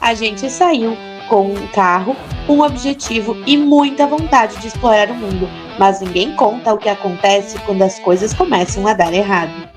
A gente saiu com um carro, um objetivo e muita vontade de explorar o mundo, mas ninguém conta o que acontece quando as coisas começam a dar errado.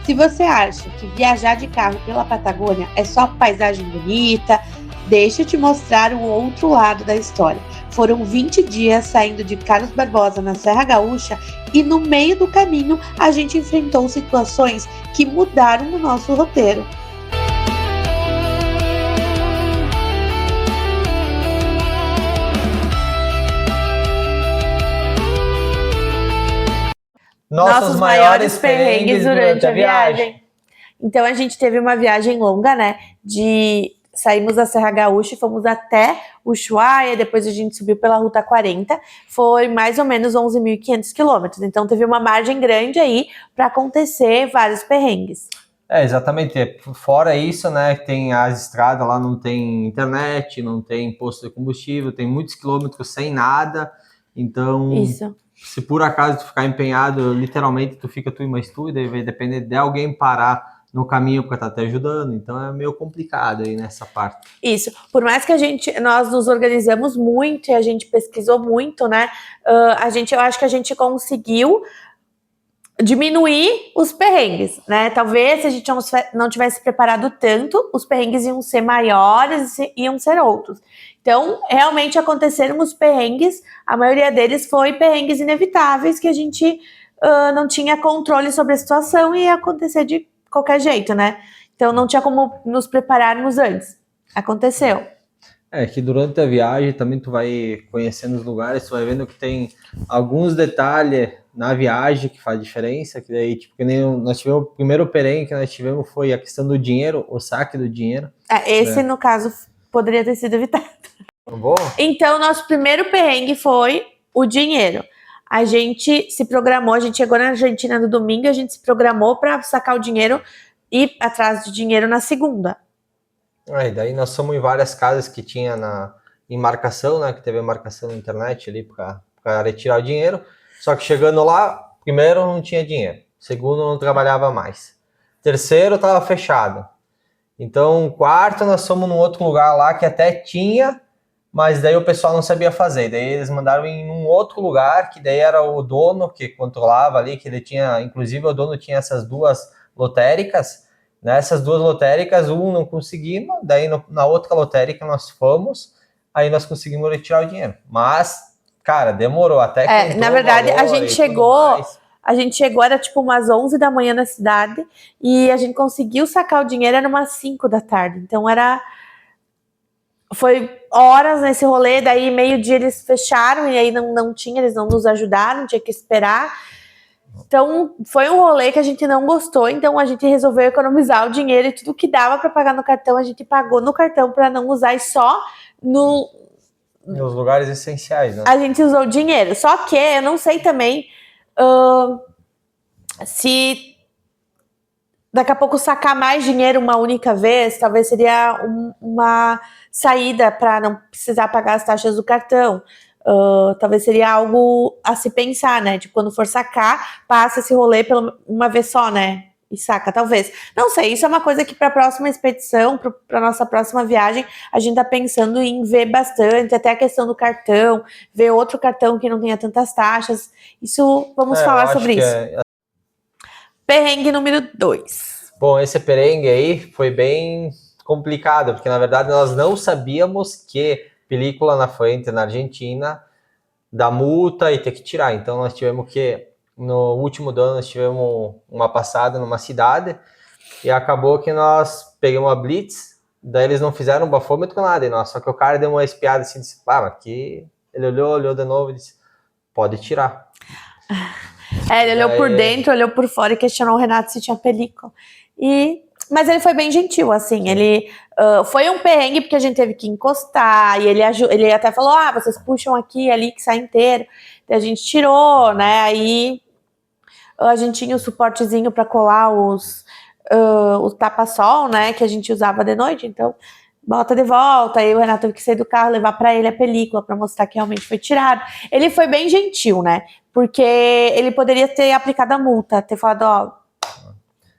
Se você acha que viajar de carro pela Patagônia é só paisagem bonita, deixa eu te mostrar o outro lado da história. Foram 20 dias saindo de Carlos Barbosa na Serra Gaúcha e no meio do caminho a gente enfrentou situações que mudaram o nosso roteiro. Nossos maiores perrengues durante a viagem. Então a gente teve uma viagem longa, né? Saímos da Serra Gaúcha e fomos até Ushuaia, depois a gente subiu pela Ruta 40, foi mais ou menos 11.500 quilômetros. Então teve uma margem grande aí para acontecer vários perrengues. Exatamente. Fora isso, né, tem as estradas lá, não tem internet, não tem posto de combustível, tem muitos quilômetros sem nada. Então, Isso. Se por acaso tu ficar empenhado, literalmente tu fica tu e mais tu, e daí vai depender de alguém parar no caminho para estar te ajudando. Então é meio complicado aí nessa parte. Isso. Por mais que nós nos organizamos muito e a gente pesquisou muito, né? Eu acho que a gente conseguiu diminuir os perrengues, né? Talvez se a gente não tivesse preparado tanto, os perrengues iam ser maiores e iam ser outros. Então, realmente aconteceram os perrengues, a maioria deles foi perrengues inevitáveis que a gente não tinha controle sobre a situação e ia acontecer de qualquer jeito, né? Então, não tinha como nos prepararmos antes. Aconteceu. Que durante a viagem também tu vai conhecendo os lugares, tu vai vendo que tem alguns detalhes na viagem que faz diferença, que daí, tipo, que nem nós tivemos, o primeiro perrengue que nós tivemos foi a questão do dinheiro, o saque do dinheiro. Esse, no caso, poderia ter sido evitado. Bom. Então, nosso primeiro perrengue foi o dinheiro. A gente se programou, a gente chegou na Argentina no domingo, a gente se programou para sacar o dinheiro e ir atrás de dinheiro na segunda. E daí nós fomos em várias casas que tinha em marcação, né? Que teve a marcação na internet ali para retirar o dinheiro. Só que chegando lá, primeiro não tinha dinheiro. Segundo, não trabalhava mais. Terceiro, estava fechado. Então, quarto, nós fomos num outro lugar lá que até tinha, mas daí o pessoal não sabia fazer. Daí eles mandaram em um outro lugar, que daí era o dono que controlava ali, que ele tinha, inclusive o dono tinha essas duas lotéricas. Nessas duas lotéricas, não conseguimos, daí na outra lotérica nós fomos, aí nós conseguimos retirar o dinheiro. Mas, cara, demorou até que na verdade, a gente chegou, era tipo umas 11 da manhã na cidade, e a gente conseguiu sacar o dinheiro, era umas 5 da tarde. Então foi horas nesse rolê, daí meio-dia eles fecharam, e aí não tinha, eles não nos ajudaram, tinha que esperar. Então, foi um rolê que a gente não gostou, então a gente resolveu economizar o dinheiro e tudo que dava para pagar no cartão, a gente pagou no cartão para não usar e só nos lugares essenciais, né? A gente usou dinheiro. Só que eu não sei também se daqui a pouco sacar mais dinheiro uma única vez, talvez seria uma saída para não precisar pagar as taxas do cartão. Talvez seria algo a se pensar, né? De quando for sacar, passa esse rolê uma vez só, né? E saca, talvez. Não sei, isso é uma coisa que para a próxima expedição, para nossa próxima viagem, a gente tá pensando em ver bastante, até a questão do cartão, ver outro cartão que não tenha tantas taxas. Isso, vamos falar sobre isso. Perrengue número 2. Bom, esse perrengue aí foi bem complicado, porque na verdade nós não sabíamos que película na frente, na Argentina, dá multa e tem que tirar. Então nós tivemos que, no último ano, nós tivemos uma passada numa cidade e acabou que nós pegamos a blitz, daí eles não fizeram um bafômetro nada, e nós, só que o cara deu uma espiada assim, disse, aqui, ele olhou de novo e disse, pode tirar. Ele olhou por dentro, olhou por fora e questionou o Renato se tinha película. E Mas ele foi bem gentil, assim, ele foi um perrengue porque a gente teve que encostar, e ele até falou, vocês puxam aqui e ali que sai inteiro, e a gente tirou, né, aí a gente tinha o suportezinho para colar o tapa-sol, né, que a gente usava de noite, então bota de volta, aí o Renato teve que sair do carro, levar para ele a película para mostrar que realmente foi tirado. Ele foi bem gentil, né, porque ele poderia ter aplicado a multa, ter falado,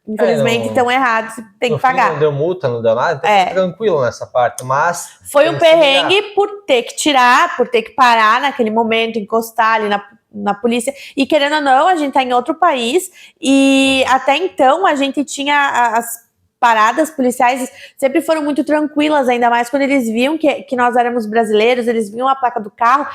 infelizmente estão errados, tem que pagar. Não deu multa, não deu nada, então tranquilo nessa parte, mas... Foi um perrengue por ter que tirar, por ter que parar naquele momento, encostar ali na polícia. E querendo ou não, a gente tá em outro país e até então a gente tinha as paradas policiais sempre foram muito tranquilas, ainda mais quando eles viam que nós éramos brasileiros, eles viam a placa do carro,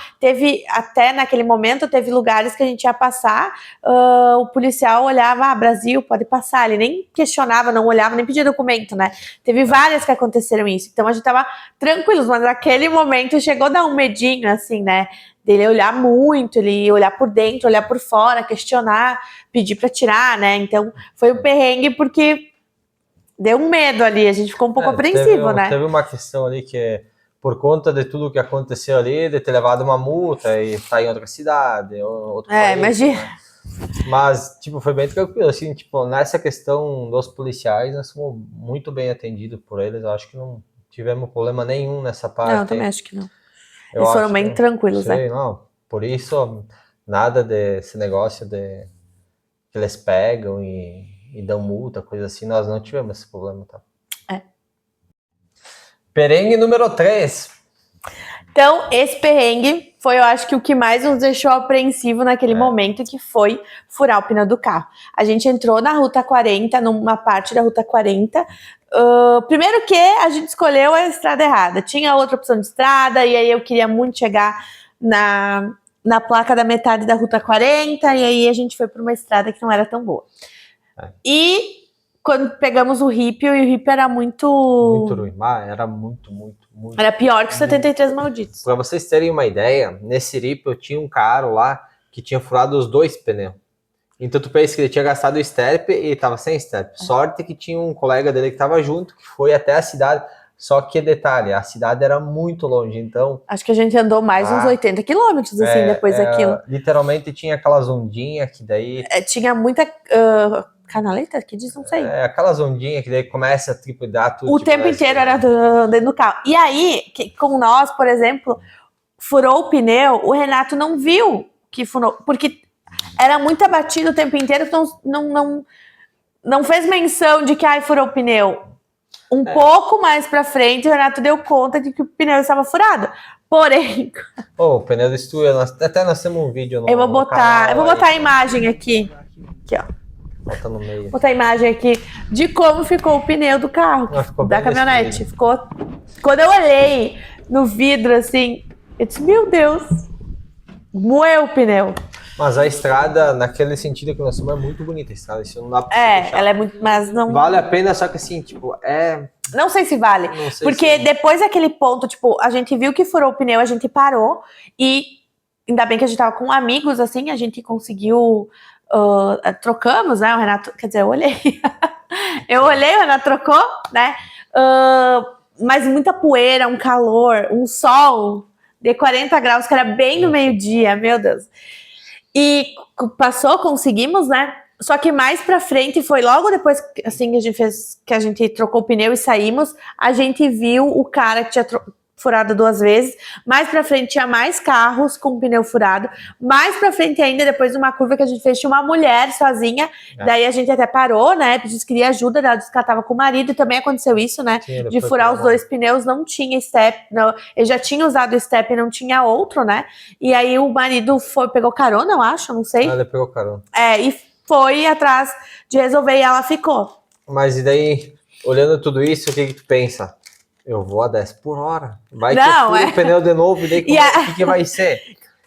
até naquele momento, teve lugares que a gente ia passar, o policial olhava, Brasil, pode passar, ele nem questionava, não olhava, nem pedia documento, né? Teve várias que aconteceram isso, então a gente tava tranquilos, mas naquele momento chegou a dar um medinho, assim, né? Dele olhar muito, ele olhar por dentro, olhar por fora, questionar, pedir pra tirar, né? Então foi um perrengue porque deu um medo ali, a gente ficou um pouco apreensivo, né? Teve uma questão ali que, por conta de tudo que aconteceu ali, de ter levado uma multa e estar em outra cidade, outro país. Imagina. Né? Mas, tipo, foi bem tranquilo, assim, tipo, nessa questão dos policiais, nós fomos muito bem atendidos por eles, eu acho que não tivemos problema nenhum nessa parte. Não, eu também acho que não. Eles foram bem tranquilos, né? Não, por isso, nada desse negócio de que eles pegam e dão multa, coisa assim, nós não tivemos esse problema, tá? Perrengue número 3. Então, esse perrengue foi, eu acho que o que mais nos deixou apreensivo naquele momento, que foi furar o pneu do carro. A gente entrou na Ruta 40, numa parte da Ruta 40. Primeiro que a gente escolheu a estrada errada. Tinha outra opção de estrada, e aí eu queria muito chegar na placa da metade da Ruta 40, e aí a gente foi para uma estrada que não era tão boa. E quando pegamos o Rípio, e o Rípio era muito ruim, era muito. Era pior que o 73 malditos. Para vocês terem uma ideia, nesse Rípio tinha um cara lá que tinha furado os 2 pneus. Então tu pensa que ele tinha gastado o step e tava sem step. Sorte que tinha um colega dele que tava junto, que foi até a cidade. Só que detalhe, a cidade era muito longe, então... Acho que a gente andou mais uns 80 quilômetros, assim, depois daquilo. Literalmente tinha aquelas ondinhas que daí... tinha muita... canaleta? Que diz? Não sei. Aquelas ondinhas que daí começa a tripudar tudo. O tempo inteiro era dentro do carro. E aí, com nós, por exemplo, furou o pneu, o Renato não viu que furou, porque era muito abatido o tempo inteiro, então não fez menção de que furou o pneu. Pouco mais pra frente, o Renato deu conta de que o pneu estava furado. Porém... o pneu do estúdio, até nós temos um vídeo no Eu vou botar a imagem aqui. Aqui, ó. Bota no meio. Vou botar a imagem aqui de como ficou o pneu do carro, da caminhonete. Ficou... Quando eu olhei no vidro, assim, eu disse, meu Deus, moeu o pneu. Mas a estrada, naquele sentido que nós somos, é muito bonita a estrada. Isso não dá pra deixar. Ela é muito... Mas não... Vale a pena, só que assim, tipo, Não sei se vale. Porque depois daquele ponto, tipo, a gente viu que furou o pneu, a gente parou. E ainda bem que a gente tava com amigos, assim, a gente conseguiu... trocamos, né? O Renato... Quer dizer, eu olhei. O Renato trocou, né? Mas muita poeira, um calor, um sol de 40 graus, que era bem no meio-dia, meu Deus. E passou, conseguimos, né? Só que mais pra frente, foi logo depois assim, que a gente trocou o pneu e saímos, a gente viu o cara que tinha furado 2 vezes. Mais pra frente tinha mais carros com o pneu furado. Mais pra frente ainda, depois de uma curva que a gente fez, tinha uma mulher sozinha. Daí a gente até parou, né? Disse que queria ajuda, ela disse que ela tava com o marido. E também aconteceu isso, né? De furar os 2 pneus, não tinha step. Não, ele já tinha usado o step e não tinha outro, né? E aí o marido pegou carona, eu acho, não sei. Ele pegou carona. E foi atrás de resolver e ela ficou. Mas e daí, olhando tudo isso, o que tu pensa? Eu vou a 10 por hora. Vai que eu furo o pneu de novo e daí o que vai ser?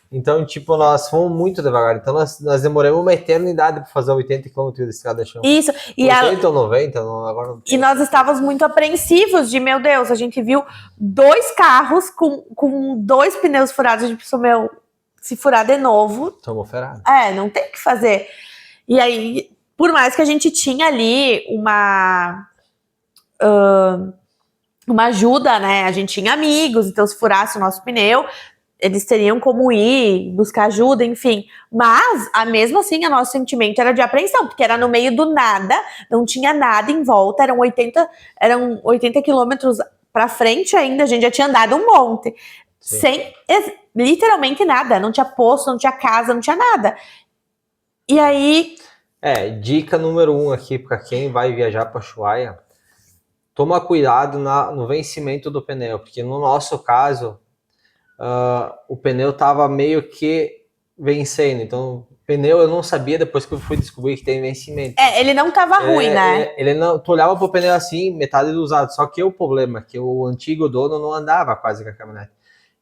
Então, tipo, nós fomos muito devagar. Então, nós demoramos uma eternidade para fazer 80 km de estrada de chão. Isso. 80 ou 90, agora não. E nós estávamos muito apreensivos de, meu Deus, a gente viu 2 carros com 2 pneus furados. A gente pensou, meu, se furar de novo... Tomou ferrado. Não tem o que fazer. E aí, por mais que a gente tinha ali uma uma ajuda, né? A gente tinha amigos, então se furasse o nosso pneu, eles teriam como ir buscar ajuda, enfim. Mas, mesmo assim, o nosso sentimento era de apreensão, porque era no meio do nada, não tinha nada em volta, eram 80 quilômetros pra frente ainda, a gente já tinha andado um monte. Sim. Sem literalmente nada, não tinha posto, não tinha casa, não tinha nada. E aí... Dica número 1 aqui para quem vai viajar para Ushuaia, toma cuidado no vencimento do pneu, porque no nosso caso, o pneu tava meio que vencendo, então o pneu eu não sabia depois que eu fui descobrir que tem vencimento. Ele não tava ruim, né? Ele não, tu olhava pro pneu assim, metade do usado, só que o problema é que o antigo dono não andava quase com a caminhonete.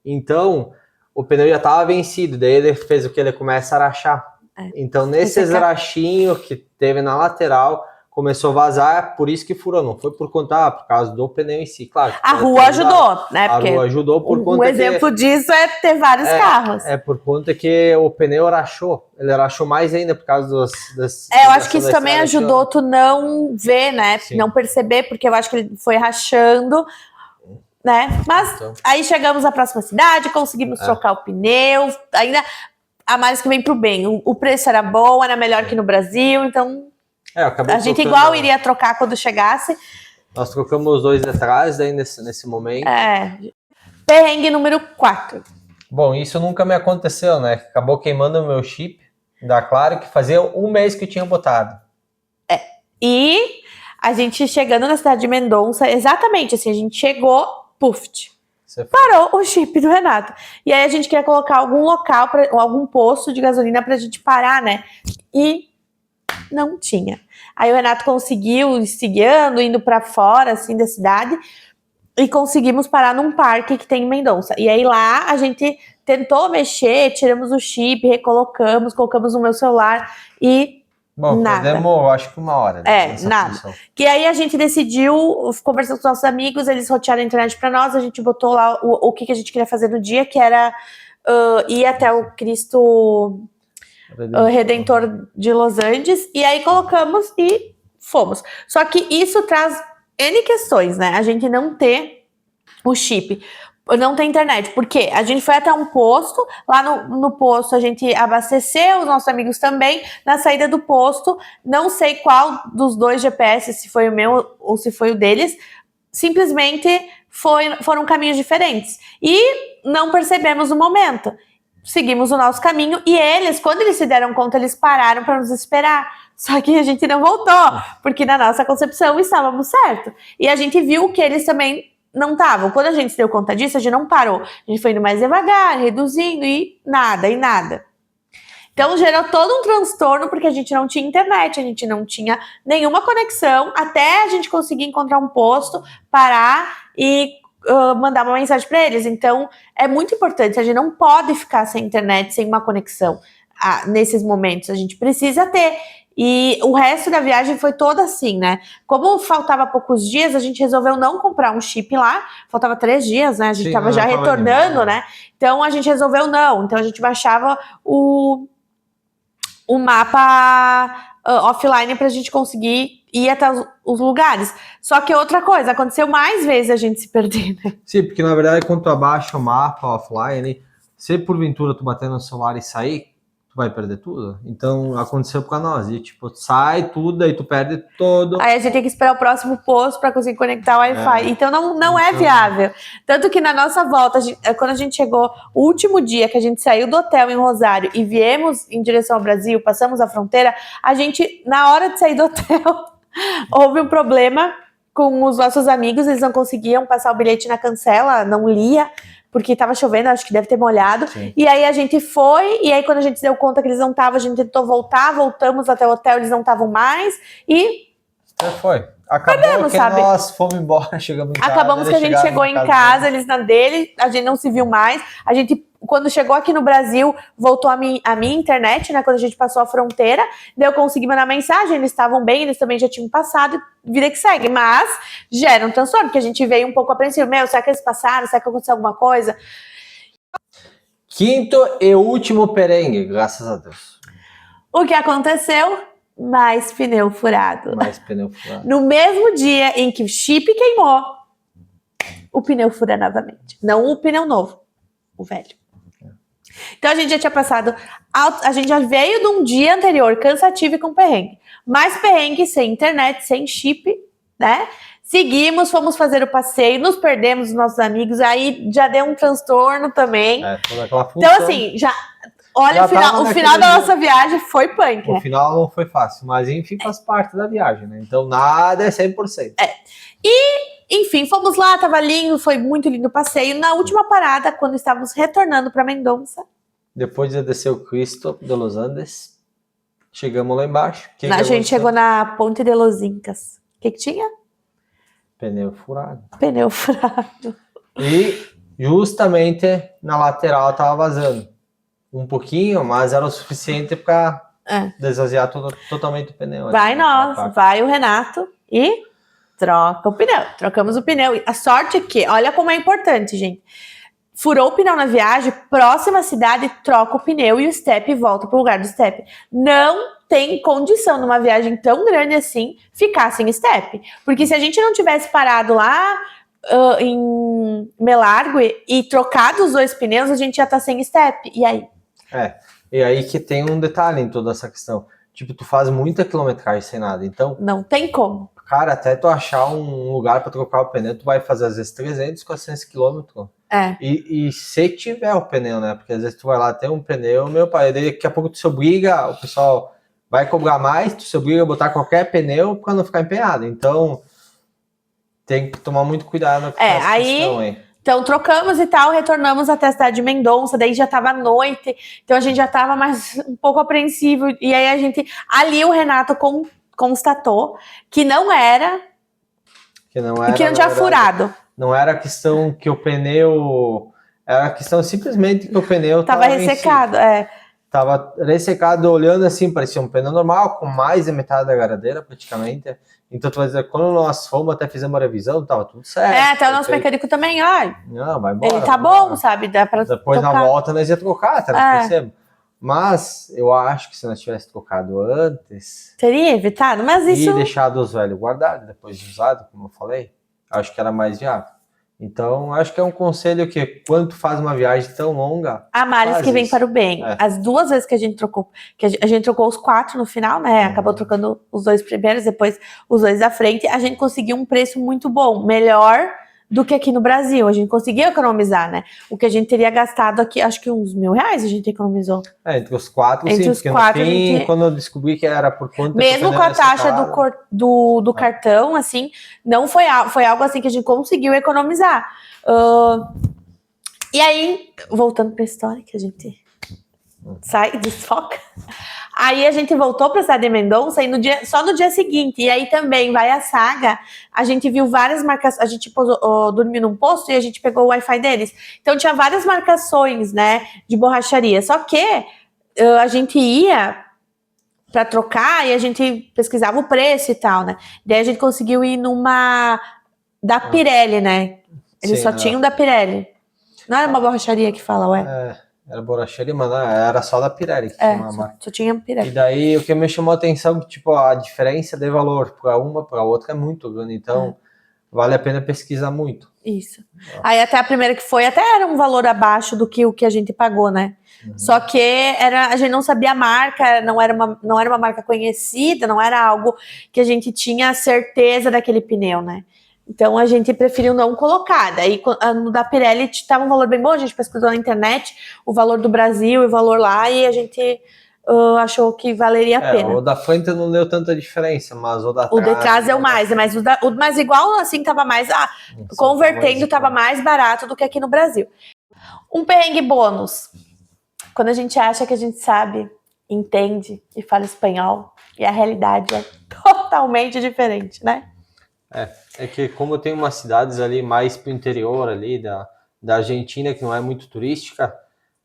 Então, o pneu já tava vencido, daí ele fez o que? Ele começa a rachar. Então, nesses rachinhos que teve na lateral, começou a vazar, por isso que furou. Não foi por conta, por causa do pneu em si. Claro. A rua ajudou, né? A rua ajudou por conta que... Um exemplo disso é ter vários carros. Por conta que o pneu rachou. Ele rachou mais ainda por causa das... eu acho que isso também ajudou tu não ver, né? Sim. Não perceber, porque eu acho que ele foi rachando, né? Mas então, aí chegamos à próxima cidade, conseguimos trocar o pneu, ainda... A mais que vem pro bem. O preço era bom, era melhor que no Brasil, então a gente igual iria trocar quando chegasse. Nós trocamos 2 atrás aí nesse momento. Perrengue número 4. Bom, isso nunca me aconteceu, né? Acabou queimando o meu chip da Claro, que fazia 1 mês que eu tinha botado. E a gente chegando na cidade de Mendonça, exatamente assim, a gente chegou, puff, parou o chip do Renato. E aí a gente queria colocar algum local, algum posto de gasolina pra gente parar, né? E não tinha. Aí o Renato conseguiu, guiando, indo pra fora, assim, da cidade, e conseguimos parar num parque que tem em Mendonça. E aí lá a gente tentou mexer, tiramos o chip, recolocamos, colocamos no meu celular e... Bom, nada. Demorou, acho que 1 hora. Né, nada. Função. Que aí a gente decidiu, conversando com os nossos amigos, eles rotearam a internet pra nós, a gente botou lá o que a gente queria fazer no dia, que era ir até o Cristo Redentor de Los Angeles, e aí colocamos e fomos. Só que isso traz N questões, né? A gente não ter o chip. Não tem internet, porque a gente foi até um posto, lá no posto a gente abasteceu, os nossos amigos também, na saída do posto, não sei qual dos 2 GPS, se foi o meu ou se foi o deles, simplesmente foram caminhos diferentes, e não percebemos o momento, seguimos o nosso caminho, e eles, quando eles se deram conta, eles pararam para nos esperar, só que a gente não voltou, porque na nossa concepção estávamos certos, e a gente viu que eles também não estavam. Quando a gente se deu conta disso, a gente não parou. A gente foi indo mais devagar, reduzindo e nada. Então gerou todo um transtorno porque a gente não tinha internet, a gente não tinha nenhuma conexão até a gente conseguir encontrar um posto, parar e mandar uma mensagem para eles. Então é muito importante, a gente não pode ficar sem internet, sem uma conexão nesses momentos. A gente precisa ter. E o resto da viagem foi toda assim, né? Como faltava poucos dias, a gente resolveu não comprar um chip lá. Faltava 3 dias, né? A gente tava já retornando, né? Então a gente resolveu não. Então a gente baixava o mapa offline pra gente conseguir ir até os lugares. Só que outra coisa, aconteceu mais vezes a gente se perder, né? Sim, porque na verdade quando tu abaixa o mapa offline, se porventura tu bater no celular e sair, vai perder tudo. Então aconteceu com nós. E tipo, sai tudo, aí tu perde todo. Aí a gente tem que esperar o próximo posto para conseguir conectar o Wi-Fi. Então não é viável. Tanto que na nossa volta, quando a gente chegou, o último dia que a gente saiu do hotel em Rosário e viemos em direção ao Brasil, passamos a fronteira, a gente, na hora de sair do hotel, houve um problema com os nossos amigos, eles não conseguiam passar o bilhete na cancela, não lia, porque tava chovendo, acho que deve ter molhado. Sim. E aí a gente foi, e aí quando a gente se deu conta que eles não estavam, a gente tentou voltar, voltamos até o hotel, eles não estavam mais, e... foi. Acabou que sabe? Nós fomos embora, chegamos em casa. Acabamos que a gente chegou em casa, eles na dele, a gente não se viu mais. A gente, quando chegou aqui no Brasil, voltou a minha internet, né? Quando a gente passou a fronteira, daí eu consegui mandar mensagem, eles estavam bem, eles também já tinham passado, vida que segue. Mas gera um transtorno, porque a gente veio um pouco apreensivo. Será que eles passaram? Será que aconteceu alguma coisa? Quinto e último perrengue, graças a Deus. O que aconteceu? mais pneu furado. Mais pneu furado. No mesmo dia em que o chip queimou, o pneu fura novamente. Não o pneu novo, o velho. Então a gente já tinha passado, a gente já veio de um dia anterior cansativo e com perrengue. Mais perrengue sem internet, sem chip, né? Seguimos, fomos fazer o passeio, nos perdemos dos nossos amigos, aí já deu um transtorno também. Toda aquela função. Então assim, olha, Já o final da nossa viagem foi punk, né? O final não foi fácil, mas enfim, faz parte da viagem, né? Então nada é 100%. Enfim, fomos lá, tava lindo, foi muito lindo o passeio. Na última parada, quando estávamos retornando para Mendonça, Depois de descer o Cristo de Los Andes, chegamos lá embaixo. a gente chegou na Ponte de los Incas. O que tinha? Pneu furado. Pneu furado. E justamente na lateral tava vazando. Um pouquinho, mas era o suficiente para desvaziar totalmente o pneu. Vai nós, vai o Renato e troca o pneu. Trocamos o pneu. A sorte é que, olha como é importante, gente. Furou o pneu na viagem, próxima cidade, troca o pneu e o step volta pro lugar do step. Não tem condição numa viagem tão grande assim ficar sem step. Porque se a gente não tivesse parado lá em Melargue e trocado os 2 pneus, a gente já tá sem step. E aí? E aí que tem um detalhe em toda essa questão. Tipo, tu faz muita quilometragem sem nada, então... Não tem como. Cara, até tu achar um lugar para trocar o pneu, tu vai fazer às vezes 300, 400 quilômetros. E se tiver o pneu, né? Porque às vezes tu vai lá, tem um pneu, meu pai, daqui a pouco tu se obriga, o pessoal vai cobrar mais, tu se obriga a botar qualquer pneu para não ficar empenhado. Então, tem que tomar muito cuidado com essa questão aí. Então, trocamos e tal, retornamos até a cidade de Mendonça, daí já tava noite, então a gente já tava mais um pouco apreensivo, e aí ali o Renato constatou que não era, que não tinha furado. Não era questão que o pneu, era questão simplesmente que o pneu tava ressecado, Tava ressecado, olhando assim, parecia um pneu normal, com mais da metade da garadeira, praticamente. Então, tu vai dizer, quando nós fomos, até fizemos uma revisão, tava tudo certo. Até o nosso mecânico também, não, vai embora. Ele tá bom, sabe? Dá pra Depois, tocar. na volta, nós ia trocar, até nós percebemos. Mas, eu acho que se nós tivéssemos trocado antes... Teria evitado, mas isso... E deixado os velhos guardados, depois de usado, como eu falei, acho que era mais viável. Então, acho que é um conselho que, quando tu faz uma viagem tão longa... Há males que vem para o bem. As 2 vezes que a gente trocou, que a gente trocou os 4 no final, né? Acabou trocando os 2 primeiros, depois os 2 da frente. A gente conseguiu um preço muito bom, melhor do que aqui no Brasil. A gente conseguiu economizar, né? O que a gente teria gastado aqui, acho que uns R$1.000 a gente economizou. Entre os 4, entre sim, os porque 4, no fim, quando eu descobri que era por conta... Mesmo com a taxa do cartão, assim, não foi algo assim que a gente conseguiu economizar. E aí, voltando pra história, que a gente sai, desfoca. Aí a gente voltou pra cidade de Mendonça e só no dia seguinte, e aí também vai a saga, a gente viu várias marcações, a gente dormiu num posto e a gente pegou o Wi-Fi deles. Então tinha várias marcações, né, de borracharia. Só que a gente ia pra trocar e a gente pesquisava o preço e tal, né. Daí a gente conseguiu ir numa da Pirelli, né. Eles só tinham da Pirelli. Não era uma borracharia que fala, ué? Era borracharia, mas não, era só da Pirelli que tinha uma marca. Só tinha Pirelli. E daí o que me chamou a atenção que tipo, a diferença de valor para uma para outra é muito grande, então vale a pena pesquisar muito. Isso. Aí até a primeira que foi, até era um valor abaixo do que o que a gente pagou, né? Só que a gente não sabia a marca, não era uma marca conhecida, não era algo que a gente tinha certeza daquele pneu, né? Então a gente preferiu não colocar. Daí no da Pirelli estava um valor bem bom, a gente pesquisou na internet o valor do Brasil e o valor lá, e a gente achou que valeria a pena. O da frente não deu tanta diferença, mas o da trás... O de trás é o mais, mas igual assim tava mais, convertendo tava mais barato do que aqui no Brasil. Um perrengue bônus. Quando a gente acha que a gente sabe, entende e fala espanhol, e a realidade é totalmente diferente, né? É que como tem umas cidades ali mais pro interior ali da Argentina, que não é muito turística,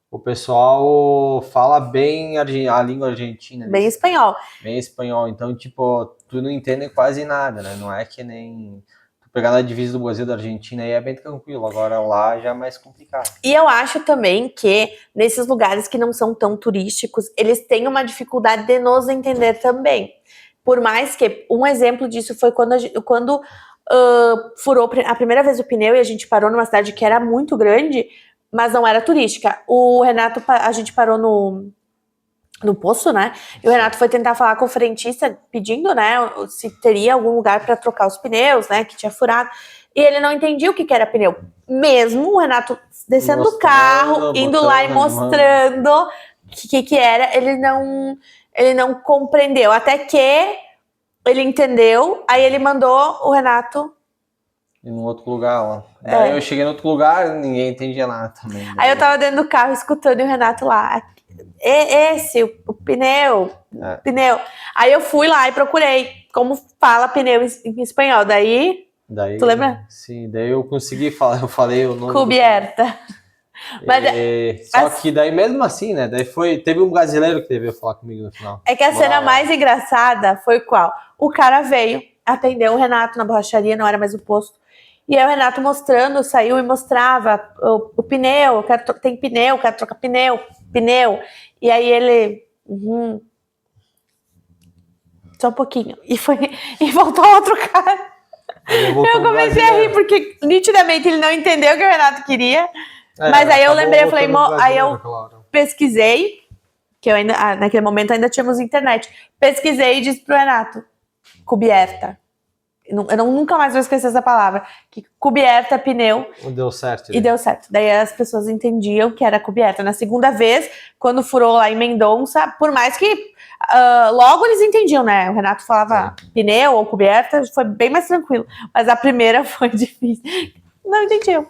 o pessoal fala bem a língua argentina. Bem espanhol. Bem espanhol. Então, tipo, tu não entende quase nada, né? Não é que nem... Tu pegar na divisa do Brasil, da Argentina, aí é bem tranquilo. Agora lá já é mais complicado. E eu acho também que nesses lugares que não são tão turísticos, eles têm uma dificuldade de nos entender também. Por mais que um exemplo disso foi quando furou a primeira vez o pneu e a gente parou numa cidade que era muito grande, mas não era turística. O Renato, a gente parou no posto, né? E o Renato foi tentar falar com o frentista, pedindo, né, se teria algum lugar para trocar os pneus, né, que tinha furado. E ele não entendia o que era pneu. Mesmo o Renato descendo do carro, indo lá e mostrando o que era, ele não compreendeu. Até que ele entendeu, aí ele mandou o Renato ir num outro lugar lá. Daí eu cheguei no outro lugar, ninguém entendia nada também. Aí eu tava dentro do carro escutando e o Renato lá. Esse, o pneu. Pneu. Aí eu fui lá e procurei como fala pneu em espanhol. Daí tu lembra? Sim, daí eu consegui falar, eu falei o nome. Cubierta. Só que daí mesmo assim, né? Daí teve um brasileiro que veio falar comigo no final. É que a cena mais engraçada foi qual? O cara veio, atendeu o Renato na borracharia, não era mais o posto. E aí o Renato mostrando, saiu e mostrava o pneu, tem pneu, quero trocar pneu. E aí ele... só um pouquinho. E voltou outro cara. Eu comecei a rir, porque nitidamente ele não entendeu o que o Renato queria. Mas aí eu lembrei, eu falei, aí eu pesquisei, que eu ainda, naquele momento ainda tínhamos internet. Pesquisei e disse pro Renato, cubierta. Eu nunca mais vou esquecer essa palavra. Que cubierta, pneu. Deu certo. E deu certo. Daí as pessoas entendiam que era coberta. Na segunda vez, quando furou lá em Mendonça, por mais que logo eles entendiam, né? O Renato falava pneu ou coberta, foi bem mais tranquilo. Mas a primeira foi difícil. Não entendiam.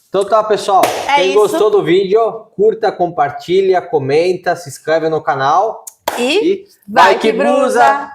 Então tá, pessoal. Quem gostou do vídeo, curta, compartilha, comenta, se inscreve no canal. E vai que brusa!